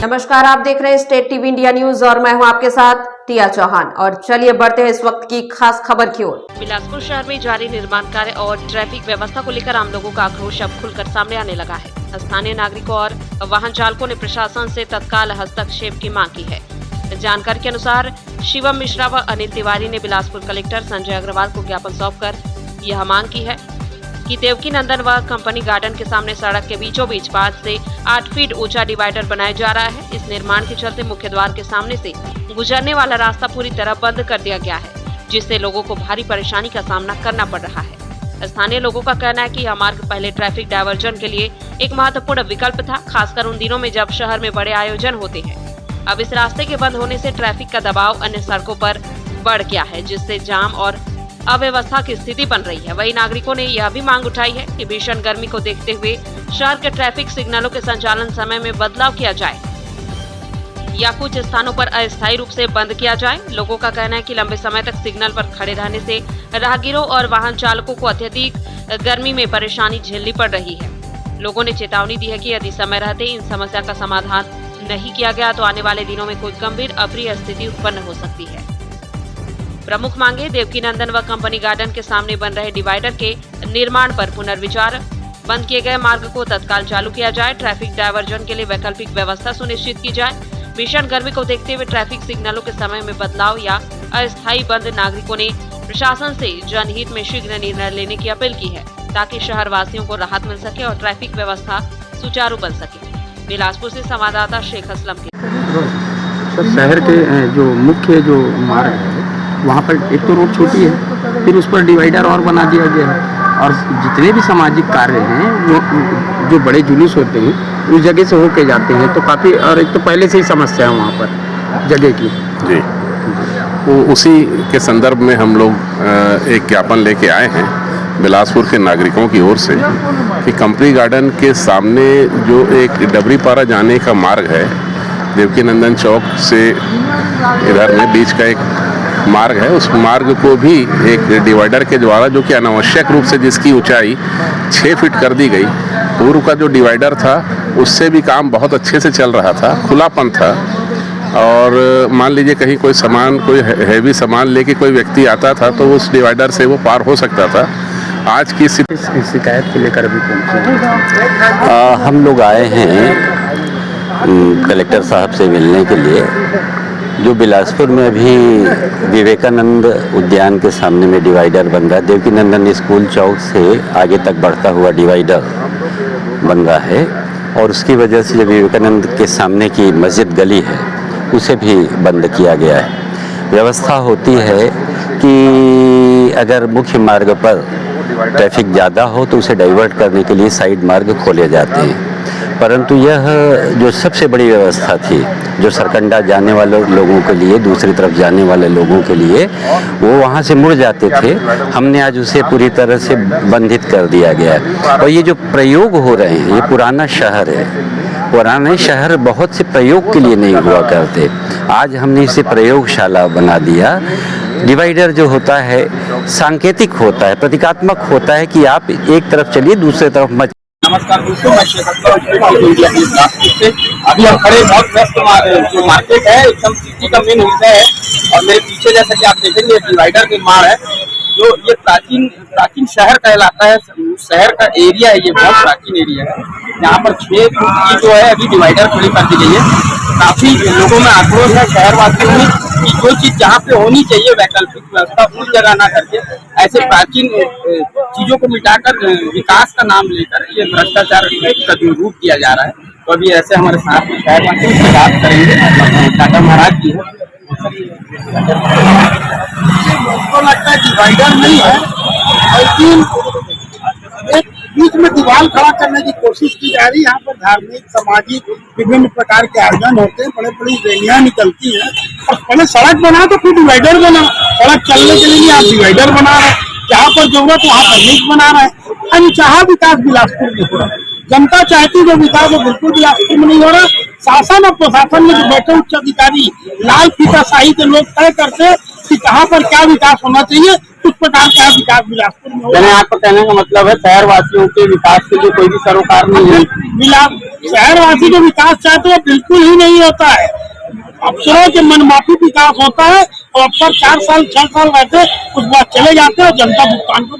नमस्कार, आप देख रहे हैं स्टेट टीवी इंडिया न्यूज और मैं हूं आपके साथ टिया चौहान। और चलिए बढ़ते हैं इस वक्त की खास खबर की ओर। बिलासपुर शहर में जारी निर्माण कार्य और ट्रैफिक व्यवस्था को लेकर आम लोगों का आक्रोश अब खुलकर सामने आने लगा है। स्थानीय नागरिकों और वाहन चालकों ने प्रशासन से तत्काल हस्तक्षेप की मांग की है। जानकारी के अनुसार शिवम मिश्रा व अनिल तिवारी ने बिलासपुर कलेक्टर संजय अग्रवाल को ज्ञापन सौंपकर यह मांग की है कि देवकी नंदन व कंपनी गार्डन के सामने सड़क के बीचों बीच 5 से 8 फीट ऊंचा डिवाइडर बनाया जा रहा है। इस निर्माण के चलते मुख्य द्वार के सामने से गुजरने वाला रास्ता पूरी तरह बंद कर दिया गया है, जिससे लोगों को भारी परेशानी का सामना करना पड़ रहा है। स्थानीय लोगों का कहना है कि यह मार्ग पहले ट्रैफिक डायवर्जन के लिए एक महत्वपूर्ण विकल्प था, खासकर उन दिनों में जब शहर में बड़े आयोजन होते हैं। अब इस रास्ते के बंद होने से ट्रैफिक का दबाव अन्य सड़कों पर बढ़ गया है, जिससे जाम और अव्यवस्था की स्थिति बन रही है। वहीं नागरिकों ने यह भी मांग उठाई है कि भीषण गर्मी को देखते हुए शहर के ट्रैफिक सिग्नलों के संचालन समय में बदलाव किया जाए या कुछ स्थानों पर अस्थायी रूप से बंद किया जाए। लोगों का कहना है कि लंबे समय तक सिग्नल पर खड़े रहने से राहगीरों और वाहन चालकों को अत्यधिक गर्मी में परेशानी झेलनी पड़ रही है। लोगों ने चेतावनी दी है कि यदि समय रहते इन समस्या का समाधान नहीं किया गया तो आने वाले दिनों में कोई गंभीर अप्रिय स्थिति उत्पन्न हो सकती है। प्रमुख मांगे देवकी नंदन व कंपनी गार्डन के सामने बन रहे डिवाइडर के निर्माण पर पुनर्विचार, बंद किए गए मार्ग को तत्काल चालू किया जाए, ट्रैफिक डायवर्जन के लिए वैकल्पिक व्यवस्था सुनिश्चित की जाए, भीषण गर्मी को देखते हुए ट्रैफिक सिग्नलों के समय में बदलाव या अस्थायी बंद। नागरिकों ने प्रशासन से जनहित में शीघ्र निर्णय लेने की अपील की है ताकि शहर वासियों को राहत मिल सके और ट्रैफिक व्यवस्था सुचारू बन सके। बिलासपुर से संवाददाता शेख असलम के। शहर के जो मुख्य जो मार्ग है वहाँ पर एक तो रोड छोटी है, फिर उस पर डिवाइडर और बना दिया गया है और जितने भी सामाजिक कार्य हैं वो जो बड़े जुलूस होते हैं उस जगह से होके जाते हैं, तो काफ़ी और एक तो पहले से ही समस्या है वहाँ पर जगह की। जी, वो उसी के संदर्भ में हम लोग एक ज्ञापन लेके आए हैं बिलासपुर के नागरिकों की ओर से कि कंपनी गार्डन के सामने जो एक डबरीपारा जाने का मार्ग है, देवकी नंदन चौक से इधर में बीच का एक मार्ग है, उस मार्ग को भी एक डिवाइडर के द्वारा, जो कि अनावश्यक रूप से जिसकी ऊंचाई 6 फीट कर दी गई, पूर्व का जो डिवाइडर था उससे भी काम बहुत अच्छे से चल रहा था, खुलापन था। और मान लीजिए कहीं कोई सामान, कोई हैवी सामान लेके कोई व्यक्ति आता था तो उस डिवाइडर से वो पार हो सकता था। आज की शिकायत को लेकर अभी पहुँचे हम लोग आए हैं कलेक्टर साहब से मिलने के लिए। जो बिलासपुर में अभी विवेकानंद उद्यान के सामने में डिवाइडर बन रहा है, देवकी नंदन स्कूल चौक से आगे तक बढ़ता हुआ डिवाइडर बन रहा है और उसकी वजह से जो विवेकानंद के सामने की मस्जिद गली है उसे भी बंद किया गया है। व्यवस्था होती है कि अगर मुख्य मार्ग पर ट्रैफिक ज़्यादा हो तो उसे डाइवर्ट करने के लिए साइड मार्ग खोले जाते हैं, परंतु यह जो सबसे बड़ी व्यवस्था थी जो सरकंडा जाने वाले लोगों के लिए, दूसरी तरफ जाने वाले लोगों के लिए, वो वहाँ से मुड़ जाते थे। हमने आज उसे पूरी तरह से बंधित कर दिया गया है। और ये जो प्रयोग हो रहे हैं, ये पुराना शहर है, पुराने शहर बहुत से प्रयोग के लिए नहीं हुआ करते। आज हमने इसे प्रयोगशाला बना दिया। डिवाइडर जो होता है सांकेतिक होता है, प्रतीकात्मक होता है कि आप एक तरफ चलिए दूसरी तरफ मत। नमस्कार दोस्तों, मैं शेख असलम इंडिया न्यूज़ से। अभी हम खड़े बहुत व्यस्त जो मार्केट है, एकदम सिटी का मेन हिस्सा है और मेरे पीछे जैसा कि आप देखेंगे डिवाइडर निर्माण है। जो ये प्राचीन शहर कहलाता है, शहर का एरिया है, ये बहुत प्राचीन एरिया है। यहाँ पर 6 फुट की जो है अभी डिवाइडर खड़ी कर दी गई है। काफी लोगों में आक्रोश है शहर वासियों में कि जो चीज जहाँ पे होनी चाहिए वैकल्पिक व्यवस्था उस जगह ना करके ऐसे प्राचीन चीजों को मिटाकर विकास का नाम लेकर ये भ्रष्टाचार का जो रूप दिया जा रहा है। तो अभी ऐसे हमारे साथ शहर वासियों से बात करेंगे। टाटा महाराज जी है, तो लगता है डिवाइडर नहीं है, लेकिन एक बीच में दीवार खड़ा करने की कोशिश की जा रही है। यहाँ पर धार्मिक, सामाजिक विभिन्न प्रकार के आयोजन होते हैं, बड़े बड़ी रैलियां निकलती हैं और पहले सड़क बना तो फिर डिवाइडर बना। सड़क चलने के लिए आप डिवाइडर बना रहे हैं, जहाँ पर जरूरत वहाँ पर नहीं बना रहे हैं। अनचाहा विकास बिलासपुर में हो रहा है। जनता चाहती जो विकास वो बिल्कुल बिलासपुर में नहीं हो रहा। शासन और प्रशासन में जो बैठे उच्च अधिकारी लाल फीताशाही के लोग तय करते कि कहाँ पर क्या विकास होना चाहिए, उस प्रकार का विकास बिलासपुर में हो रहा है। आपका कहने का मतलब है शहर वासियों के विकास के लिए कोई भी सरोकार नहीं है। शहरवासी जो विकास चाहते हैं बिल्कुल ही नहीं होता है। अफसरों के मनमाफी विकास होता है और अफसर 4 साल 6 साल रहते, उस बाद चले जाते हैं और जनता भुगतान